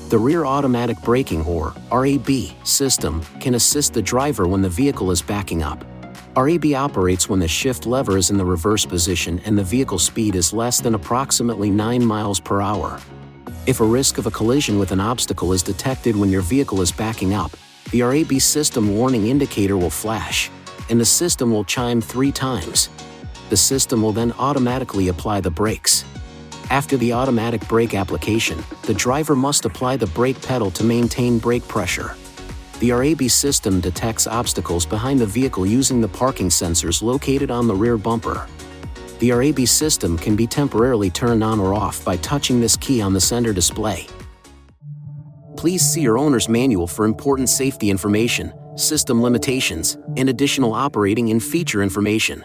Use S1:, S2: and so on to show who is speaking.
S1: The rear automatic braking or RAB system can assist the driver when the vehicle is backing up. RAB operates when the shift lever is in the reverse position and the vehicle speed is less than approximately 9 miles per hour. If a risk of a collision with an obstacle is detected when your vehicle is backing up, the RAB system warning indicator will flash, and the system will chime 3 times. The system will then automatically apply the brakes. After the automatic brake application, the driver must apply the brake pedal to maintain brake pressure. The RAB system detects obstacles behind the vehicle using the parking sensors located on the rear bumper. The RAB system can be temporarily turned on or off by touching this key on the center display. Please see your owner's manual for important safety information, system limitations, and additional operating and feature information.